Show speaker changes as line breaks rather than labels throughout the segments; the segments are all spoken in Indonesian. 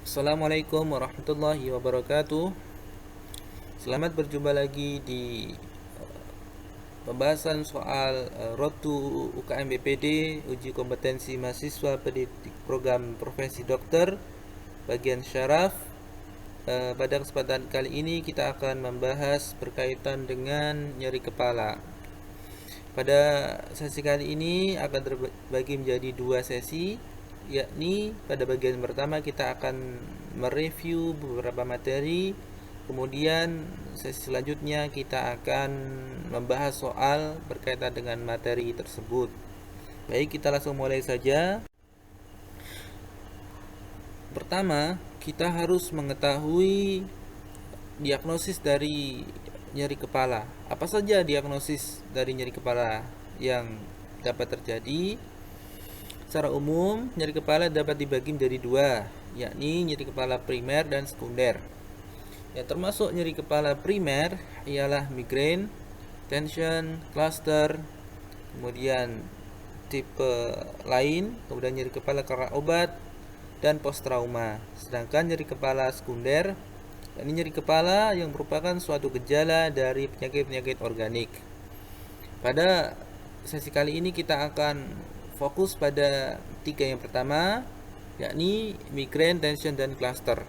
Assalamualaikum warahmatullahi wabarakatuh. Selamat berjumpa lagi di pembahasan soal Road to UKM BPD, uji kompetensi mahasiswa pendidik program profesi dokter, bagian syaraf. Pada kesempatan kali ini kita akan membahas berkaitan dengan nyeri kepala. Pada sesi kali ini akan terbagi menjadi dua sesi, yakni pada bagian pertama kita akan mereview beberapa materi. Kemudian sesi selanjutnya kita akan membahas soal berkaitan dengan materi tersebut. Baik, kita langsung mulai saja. Pertama, kita harus mengetahui diagnosis dari nyeri kepala. Apa saja diagnosis dari nyeri kepala yang dapat terjadi? Secara umum, nyeri kepala dapat dibagi menjadi dua, yakni nyeri kepala primer dan sekunder. Ya, termasuk nyeri kepala primer ialah migrain, tension, cluster, kemudian tipe lain, kemudian nyeri kepala karena obat, dan post trauma. Sedangkan nyeri kepala sekunder, yakni nyeri kepala yang merupakan suatu gejala dari penyakit-penyakit organik. Pada sesi kali ini kita akan fokus pada tiga yang pertama, yakni migrain, tension, dan cluster.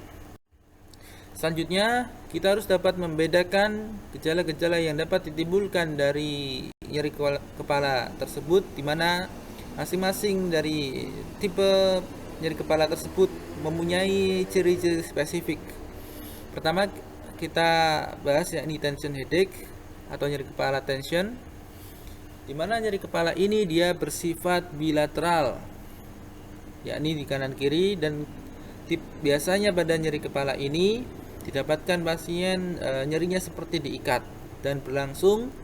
Selanjutnya, kita harus dapat membedakan gejala-gejala yang dapat ditimbulkan dari nyeri kepala tersebut, di mana masing-masing dari tipe nyeri kepala tersebut mempunyai ciri-ciri spesifik. Pertama, kita bahas yakni tension headache atau nyeri kepala tension, di mana nyeri kepala ini dia bersifat bilateral, yakni di kanan kiri, dan biasanya pada nyeri kepala ini didapatkan pasien nyerinya seperti diikat dan berlangsung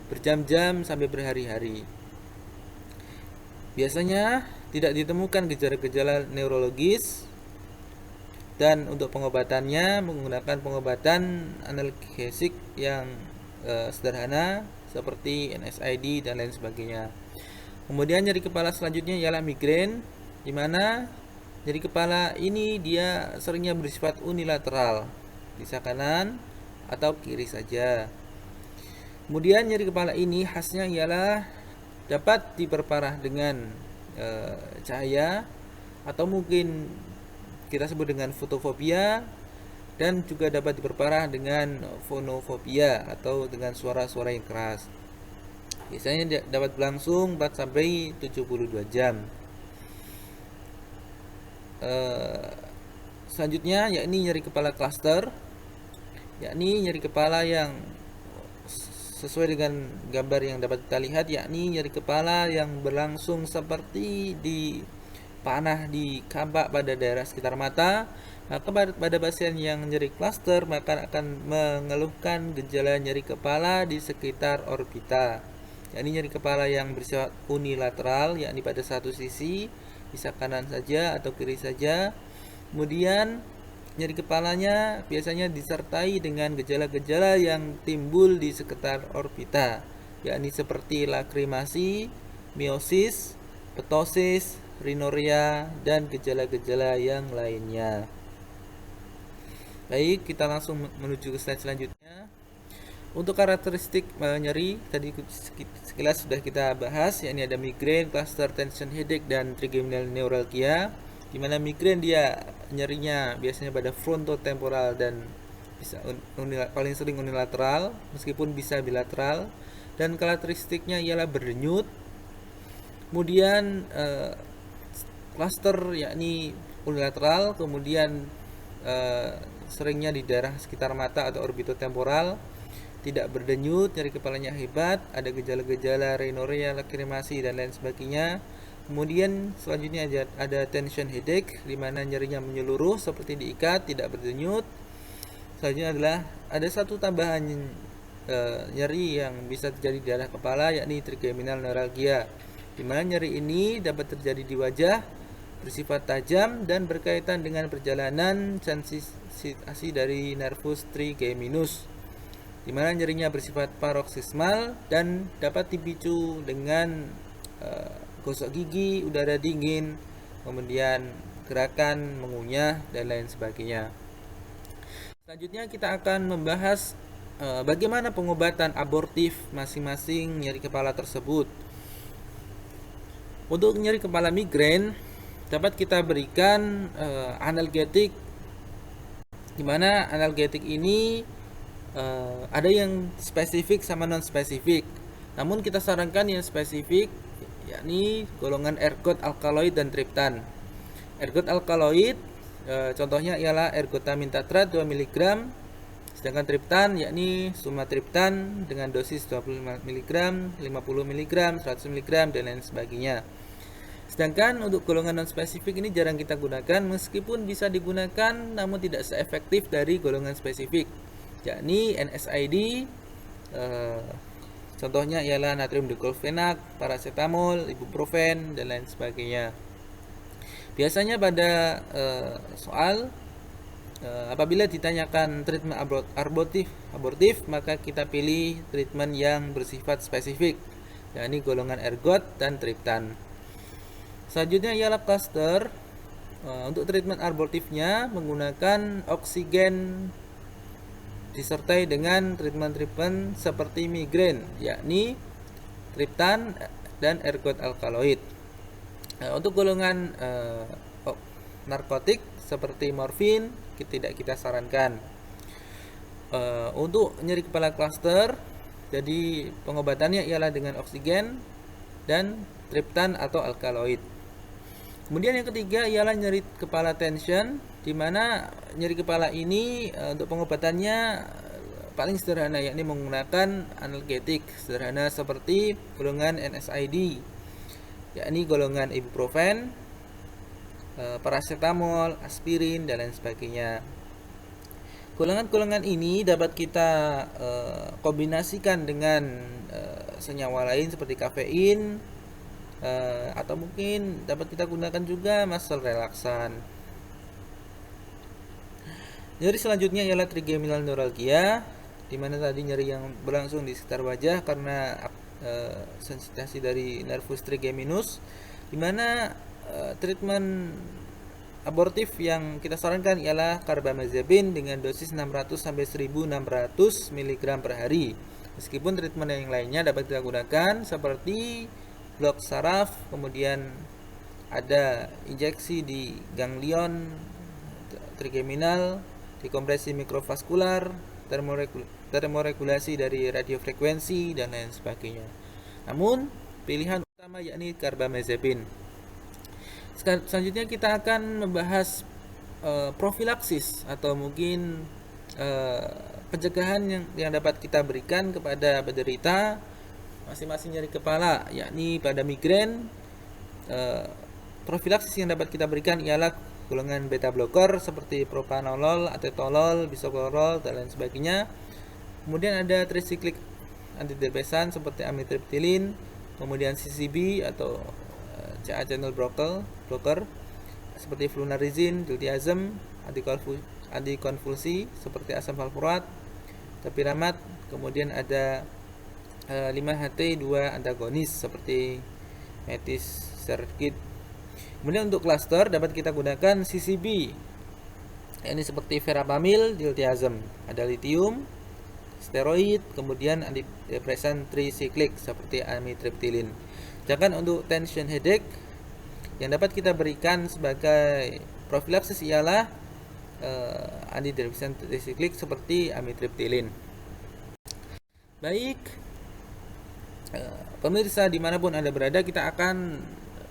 berjam-jam sampai berhari-hari. Biasanya tidak ditemukan gejala-gejala neurologis, dan untuk pengobatannya menggunakan pengobatan analgesik yang sederhana seperti NSAID dan lain sebagainya. Kemudian nyeri kepala selanjutnya ialah migrain, di mana nyeri kepala ini dia seringnya bersifat unilateral, bisa kanan atau kiri saja. Kemudian nyeri kepala ini khasnya ialah dapat diperparah dengan cahaya, atau mungkin kita sebut dengan fotofobia, dan juga dapat diperparah dengan fonofobia atau dengan suara-suara yang keras. Biasanya dapat berlangsung 4 sampai 72 jam. Selanjutnya yakni nyeri kepala cluster, yakni nyeri kepala yang sesuai dengan gambar yang dapat kita lihat, yakni nyeri kepala yang berlangsung seperti dipanah di kampak pada daerah sekitar mata. Maka pada pasien yang nyeri cluster maka akan mengeluhkan gejala nyeri kepala di sekitar orbita, yakni nyeri kepala yang bersifat unilateral, yakni pada satu sisi, bisa kanan saja atau kiri saja. Kemudian nyeri kepalanya biasanya disertai dengan gejala-gejala yang timbul di sekitar orbita, yakni seperti lakrimasi, miosis, ptosis, rhinorrhea, dan gejala-gejala yang lainnya. Baik, kita langsung menuju ke slide selanjutnya. Untuk karakteristik nyeri tadi sekilas sudah kita bahas, yakni ada migrain, cluster, tension headache, dan trigeminal neuralgia. Di mana migrain dia nyerinya biasanya pada frontotemporal dan bisa paling sering unilateral, meskipun bisa bilateral, dan karakteristiknya ialah berdenyut. Kemudian cluster yakni unilateral, kemudian seringnya di daerah sekitar mata atau orbitotemporal, tidak berdenyut, nyeri kepalanya hebat, ada gejala-gejala rhinorrhea, lakrimasi, dan lain sebagainya. Kemudian selanjutnya ada tension headache, di mana nyerinya menyeluruh seperti diikat, tidak berdenyut. Selanjutnya adalah ada satu tambahan nyeri yang bisa terjadi di daerah kepala, yakni trigeminal neuralgia, di mana nyeri ini dapat terjadi di wajah, bersifat tajam, dan berkaitan dengan perjalanan sensitasi dari nervus trigeminus, di mana nyerinya bersifat paroksismal dan dapat dipicu dengan gosok gigi, udara dingin, kemudian gerakan mengunyah, dan lain sebagainya. Selanjutnya kita akan membahas bagaimana pengobatan abortif masing-masing nyeri kepala tersebut. Untuk nyeri kepala migrain dapat kita berikan analgetik, di mana analgetik ini ada yang spesifik sama non spesifik. Namun kita sarankan yang spesifik, yakni golongan ergot alkaloid dan triptan. Ergot alkaloid contohnya ialah ergotamin tatrat 2 mg, sedangkan triptan yakni sumatriptan dengan dosis 25 mg, 50 mg, 100 mg, dan lain sebagainya. Sedangkan untuk golongan non spesifik ini jarang kita gunakan, meskipun bisa digunakan namun tidak seefektif dari golongan spesifik, yakni NSAID, contohnya ialah natrium diklofenak, paracetamol, ibuprofen, dan lain sebagainya. Biasanya pada soal apabila ditanyakan treatment abortif, maka kita pilih treatment yang bersifat spesifik, yakni golongan ergot dan triptan. Selanjutnya ialah cluster. Untuk treatment abortifnya menggunakan oksigen disertai dengan treatment seperti migrain, yakni triptan dan ergot alkaloid. Untuk golongan narkotik seperti morfin tidak kita sarankan. Untuk nyeri kepala cluster, jadi pengobatannya ialah dengan oksigen dan triptan atau alkaloid. Kemudian yang ketiga ialah nyeri kepala tension, di mana nyeri kepala ini untuk pengobatannya paling sederhana, yakni menggunakan analgetik sederhana seperti golongan NSAID, yakni golongan ibuprofen, paracetamol, aspirin, dan lain sebagainya. Golongan-golongan ini dapat kita kombinasikan dengan senyawa lain seperti kafein, atau mungkin dapat kita gunakan juga muscle relaksan. Nyeri selanjutnya ialah trigeminal neuralgia, di mana tadi nyeri yang berlangsung di sekitar wajah karena sensitasi dari nervus trigeminus, di mana treatment abortif yang kita sarankan ialah carbamazepine dengan dosis 600 sampai 1600 mg per hari. Meskipun treatment yang lainnya dapat kita gunakan seperti blok saraf, kemudian ada injeksi di ganglion trigeminal, dekompresi mikrovaskular, termoregulasi dari radiofrekuensi, dan lain sebagainya. Namun pilihan utama yakni carbamazepine. Selanjutnya kita akan membahas profilaksis atau mungkin pencegahan yang dapat kita berikan kepada penderita masing-masing nyeri kepala, yakni pada migrain. Profilaksis yang dapat kita berikan ialah golongan beta blocker seperti propranolol, atenolol, bisoprolol, dan lain sebagainya. Kemudian ada tricyclic antidepresan seperti amitriptilin, kemudian CCB atau CA channel blocker seperti flunarizin, diltiazem, antikonvulsi seperti asam valproat, topiramat. Kemudian ada 5-HT2 antagonis seperti metisergid. Kemudian untuk cluster dapat kita gunakan CCB, ini seperti verapamil, diltiazem, ada lithium, steroid, kemudian antidepresan tricyclic seperti amitriptilin. Sedangkan untuk tension headache yang dapat kita berikan sebagai profilaksis ialah antidepresan tricyclic seperti amitriptilin. Baik, pemirsa dimanapun Anda berada, kita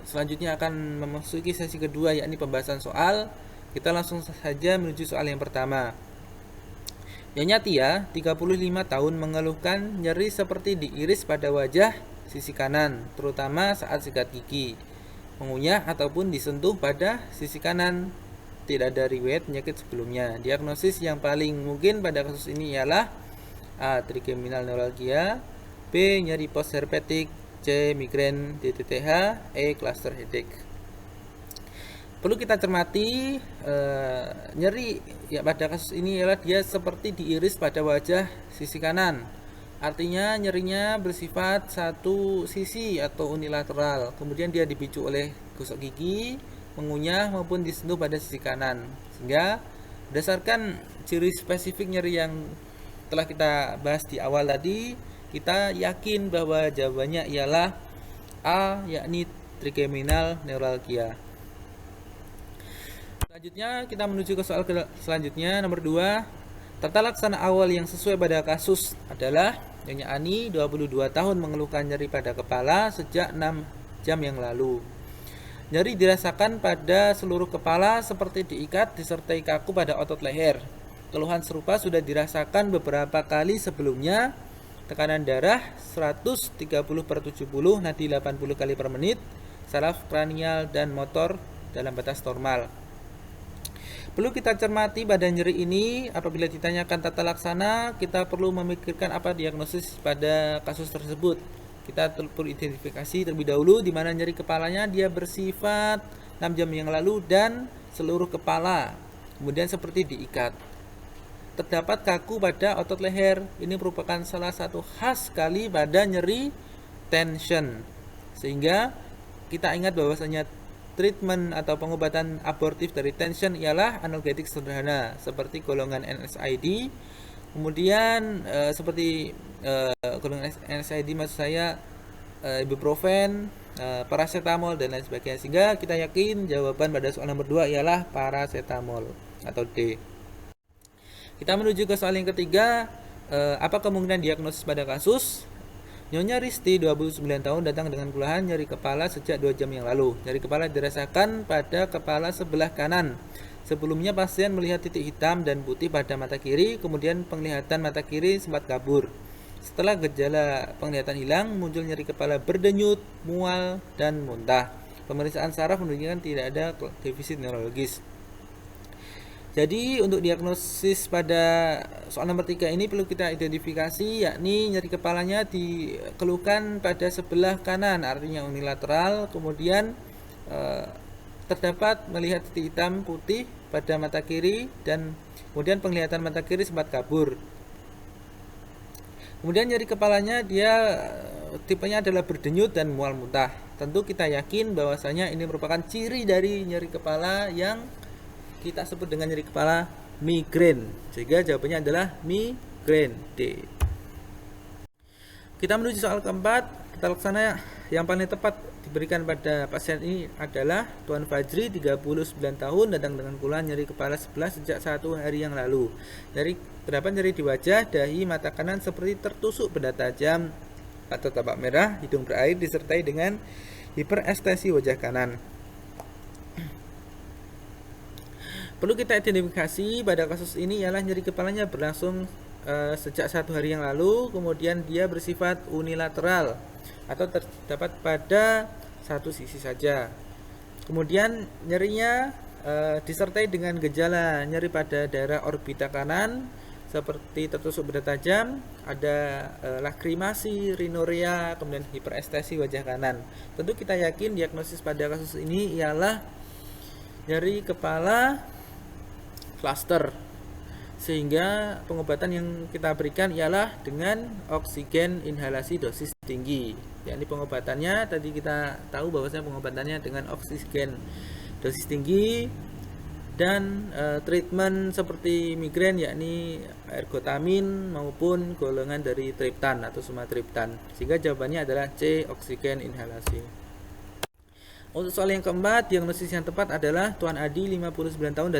selanjutnya akan memasuki sesi kedua, yakni pembahasan soal. Kita langsung saja menuju soal yang pertama. Nyonya Tia, 35 tahun, mengeluhkan nyeri seperti diiris pada wajah sisi kanan, terutama saat sikat gigi, mengunyah ataupun disentuh pada sisi kanan. Tidak ada riwayat penyakit sebelumnya. Diagnosis yang paling mungkin pada kasus ini ialah A. Trigeminal neuralgia, B. Nyeri postherpetik, C. Migrain, D. TTH, E. Cluster headache. Perlu kita cermati nyeri ya pada kasus ini ialah dia seperti diiris pada wajah sisi kanan. Artinya nyerinya bersifat satu sisi atau unilateral. Kemudian dia dipicu oleh gosok gigi mengunyah maupun disentuh pada sisi kanan. Sehingga berdasarkan ciri spesifik nyeri yang telah kita bahas di awal tadi, kita yakin bahwa jawabannya ialah A, yakni trigeminal neuralgia. Selanjutnya kita menuju ke soal selanjutnya, nomor 2. Tata laksana awal yang sesuai pada kasus adalah Nyonya Ani, 22 tahun, mengeluhkan nyeri pada kepala sejak 6 jam yang lalu. Nyeri dirasakan pada seluruh kepala seperti diikat disertai kaku pada otot leher. Keluhan serupa sudah dirasakan beberapa kali sebelumnya. Tekanan darah 130/70, nadi 80 kali per menit, saraf kranial dan motor dalam batas normal. Perlu kita cermati pada nyeri ini, apabila ditanyakan tata laksana, kita perlu memikirkan apa diagnosis pada kasus tersebut. Kita perlu identifikasi terlebih dahulu di mana nyeri kepalanya dia bersifat 6 jam yang lalu dan seluruh kepala, kemudian seperti diikat. Terdapat kaku pada otot leher. Ini merupakan salah satu khas sekali pada nyeri tension. Sehingga kita ingat bahwasanya treatment atau pengobatan abortif dari tension ialah analgetik sederhana seperti golongan NSAID. Kemudian seperti golongan NSAID maksud saya ibuprofen, paracetamol dan lain sebagainya. Sehingga kita yakin jawaban pada soal nomor 2 ialah paracetamol atau D. Kita menuju ke soal yang ketiga. Apa kemungkinan diagnosis pada kasus? Nyonya Risti, 29 tahun, datang dengan keluhan nyeri kepala sejak 2 jam yang lalu. Nyeri kepala dirasakan pada kepala sebelah kanan. Sebelumnya pasien melihat titik hitam dan putih pada mata kiri, kemudian penglihatan mata kiri sempat kabur. Setelah gejala penglihatan hilang, muncul nyeri kepala berdenyut, mual, dan muntah. Pemeriksaan saraf menunjukkan tidak ada defisit neurologis. Jadi untuk diagnosis pada soal nomor 3 ini perlu kita identifikasi, yakni nyeri kepalanya dikeluhkan pada sebelah kanan, artinya unilateral. Kemudian terdapat melihat titik hitam putih pada mata kiri dan kemudian penglihatan mata kiri sempat kabur. Kemudian nyeri kepalanya dia tipenya adalah berdenyut dan mual muntah. Tentu kita yakin bahwasanya ini merupakan ciri dari nyeri kepala yang kita sebut dengan nyeri kepala migrain. Sehingga jawabannya adalah migrain, D. Kita menuju soal keempat. Tata laksana yang paling tepat diberikan pada pasien ini adalah Tuan Fajri, 39 tahun, datang dengan keluhan nyeri kepala sebelah sejak 1 hari yang lalu. Terdapat nyeri di wajah, dahi, mata kanan seperti tertusuk benda tajam atau tapak merah, hidung berair disertai dengan hiperestesi wajah kanan. Perlu kita identifikasi pada kasus ini ialah nyeri kepalanya berlangsung sejak 1 hari yang lalu, kemudian dia bersifat unilateral atau terdapat pada satu sisi saja. Kemudian nyerinya disertai dengan gejala nyeri pada daerah orbita kanan seperti tertusuk benda tajam, ada lakrimasi, rhinorrhea, kemudian hiperestesi wajah kanan. Tentu kita yakin diagnosis pada kasus ini ialah nyeri kepala cluster, sehingga pengobatan yang kita berikan ialah dengan oksigen inhalasi dosis tinggi. Yakni pengobatannya tadi kita tahu bahwasanya pengobatannya dengan oksigen dosis tinggi dan treatment seperti migrain yakni ergotamin maupun golongan dari triptan atau sumatriptan. Sehingga jawabannya adalah C, oksigen inhalasi. Untuk soal yang keempat, diagnosis yang tepat adalah Tuan Adi, 59 tahun,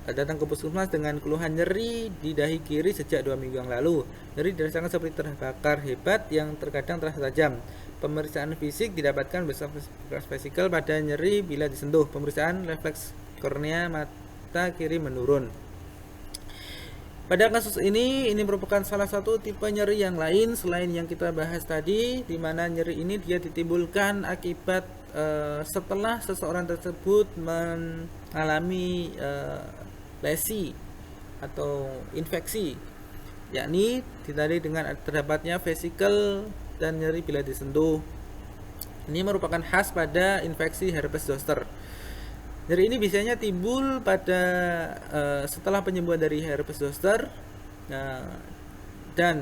datang ke puskesmas dengan keluhan nyeri di dahi kiri sejak 2 minggu yang lalu. Nyeri dirasakan seperti terbakar hebat yang terkadang terasa tajam. Pemeriksaan fisik didapatkan bekas vesikel pada nyeri bila disentuh. Pemeriksaan refleks kornea mata kiri menurun. Pada kasus ini merupakan salah satu tipe nyeri yang lain selain yang kita bahas tadi, di mana nyeri ini dia ditimbulkan akibat setelah seseorang tersebut mengalami lesi atau infeksi, yakni ditandai dengan terdapatnya vesikel dan nyeri bila disentuh. Ini merupakan khas pada infeksi herpes zoster. Nyeri ini biasanya timbul pada setelah penyembuhan dari herpes zoster dan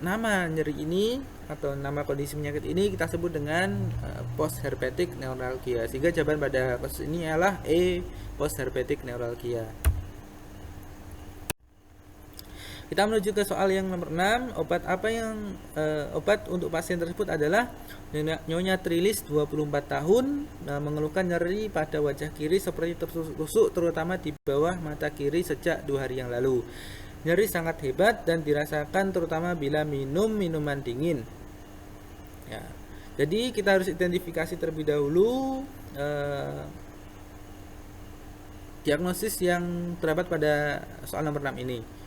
nama nyeri ini atau nama kondisi penyakit ini kita sebut dengan post herpetic neuralgia. Sehingga jawaban pada kasus ini adalah E, post herpetic neuralgia. Kita menuju ke soal yang nomor 6. Obat untuk pasien tersebut adalah Nyonya Trilis 24 tahun mengeluhkan nyeri pada wajah kiri seperti tertusuk terutama di bawah mata kiri sejak 2 hari yang lalu. Nyeri sangat hebat dan dirasakan terutama bila minum minuman dingin. Ya. Jadi kita harus identifikasi terlebih dahulu diagnosis yang terdapat pada soal nomor 6 ini.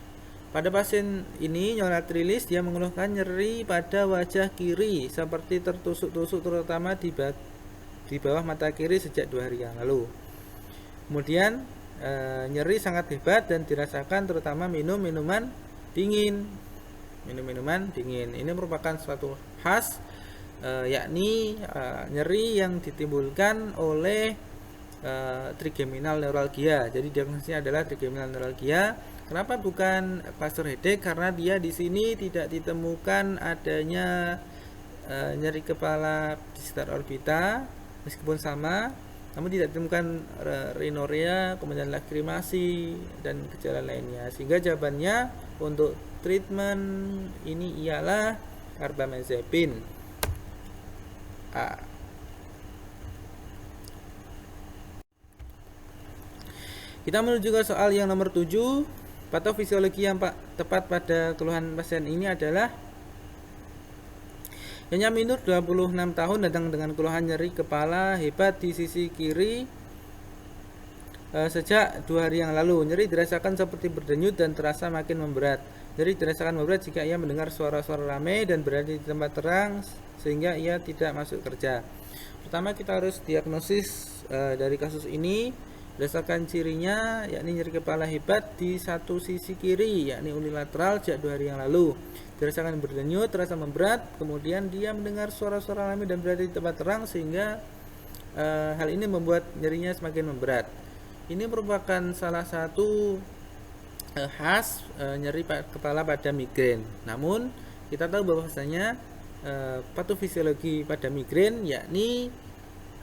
Pada pasien ini, Nyonya Trilis, dia mengeluhkan nyeri pada wajah kiri seperti tertusuk-tusuk terutama di bawah mata kiri sejak 2 hari yang lalu. Kemudian nyeri sangat hebat dan dirasakan terutama minum minuman dingin. Ini merupakan suatu khas, yakni nyeri yang ditimbulkan oleh trigeminal neuralgia. Jadi diagnosisnya adalah trigeminal neuralgia. Kenapa bukan cluster headache? Karena dia di sini tidak ditemukan adanya nyeri kepala di sekitar orbita, meskipun sama, namun tidak ditemukan rhinorrhea, kemudian lakrimasi dan gejala lainnya. Sehingga jawabannya untuk treatment ini ialah carbamazepine. A. Kita menuju ke soal yang nomor 7. Patofisiologi yang tepat pada keluhan pasien ini adalah Nyonya Minur 26 tahun datang dengan keluhan nyeri kepala hebat di sisi kiri sejak 2 hari yang lalu. Nyeri dirasakan seperti berdenyut dan terasa makin memberat. Nyeri dirasakan memberat jika ia mendengar suara-suara ramai dan berada di tempat terang sehingga ia tidak masuk kerja. Pertama kita harus diagnosis dari kasus ini berdasarkan cirinya, yakni nyeri kepala hebat di satu sisi kiri, yakni unilateral sejak 2 hari yang lalu. Dirasakan berdenyut, terasa memberat, kemudian dia mendengar suara-suara alami dan berada di tempat terang sehingga hal ini membuat nyerinya semakin memberat. Ini merupakan salah satu khas nyeri kepala pada migrain. Namun kita tahu bahwasanya patofisiologi pada migrain yakni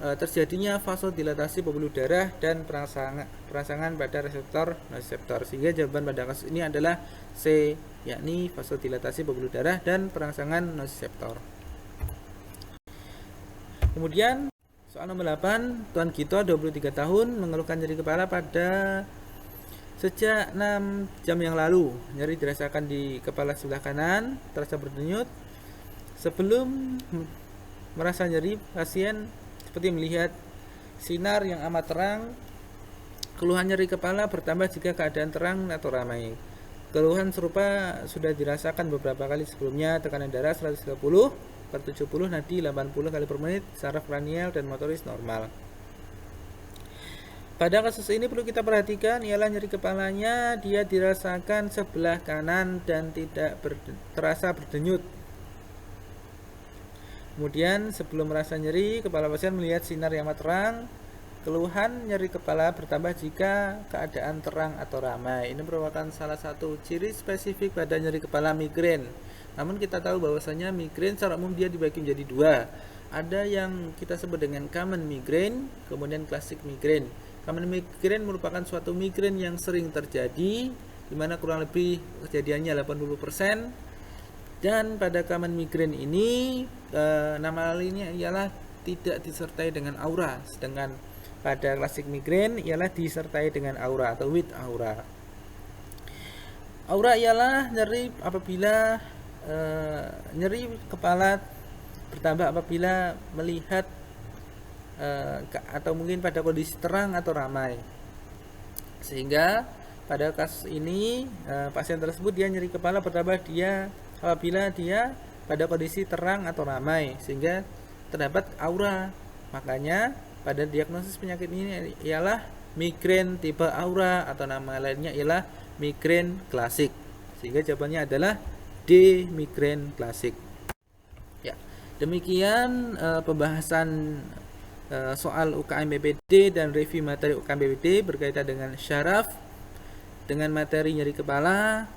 terjadinya vasodilatasi pembuluh darah dan perangsangan pada reseptor nociceptor. Sehingga jawaban pada kasus ini adalah C, yakni vasodilatasi pembuluh darah dan perangsangan nociceptor. Kemudian soal nomor 8, Tuan Gito 23 tahun mengeluhkan nyeri kepala pada sejak 6 jam yang lalu. Nyeri dirasakan di kepala sebelah kanan, terasa berdenyut. Sebelum merasa nyeri, pasien seperti melihat sinar yang amat terang. Keluhan nyeri kepala bertambah jika keadaan terang atau ramai. Keluhan serupa sudah dirasakan beberapa kali sebelumnya. Tekanan darah 130/70, nadi 80 kali per menit, saraf kranial dan motoris normal. Pada kasus ini perlu kita perhatikan ialah nyeri kepalanya dia dirasakan sebelah kanan dan tidak terasa berdenyut. Kemudian sebelum merasa nyeri, kepala pasien melihat sinar yang amat terang. Keluhan nyeri kepala bertambah jika keadaan terang atau ramai. Ini merupakan salah satu ciri spesifik pada nyeri kepala migrain. Namun kita tahu bahwasanya migrain secara umum dia dibagi menjadi 2. Ada yang kita sebut dengan common migrain, kemudian classic migrain. Common migrain merupakan suatu migrain yang sering terjadi, di mana kurang lebih kejadiannya 80%. Dan pada common migrain ini nama lainnya ialah tidak disertai dengan aura, sedangkan pada classic migrain ialah disertai dengan aura atau with aura. Aura ialah nyeri apabila nyeri kepala bertambah apabila melihat atau mungkin pada kondisi terang atau ramai. Sehingga pada kasus ini pasien tersebut dia nyeri kepala bertambah apabila dia pada kondisi terang atau ramai, sehingga terdapat aura. Makanya pada diagnosis penyakit ini ialah migrain tipe aura atau nama lainnya ialah migrain klasik. Sehingga jawabannya adalah D, migrain klasik. Ya, demikian pembahasan soal UKM PPD dan review materi UKM PPD berkaitan dengan syaraf dengan materi nyeri kepala.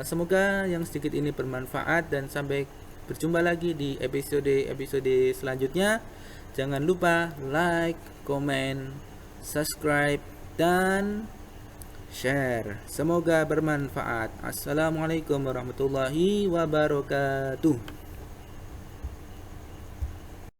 Semoga yang sedikit ini bermanfaat dan sampai berjumpa lagi di episode selanjutnya. Jangan lupa like, comment, subscribe, dan share. Semoga bermanfaat. Assalamualaikum warahmatullahi wabarakatuh.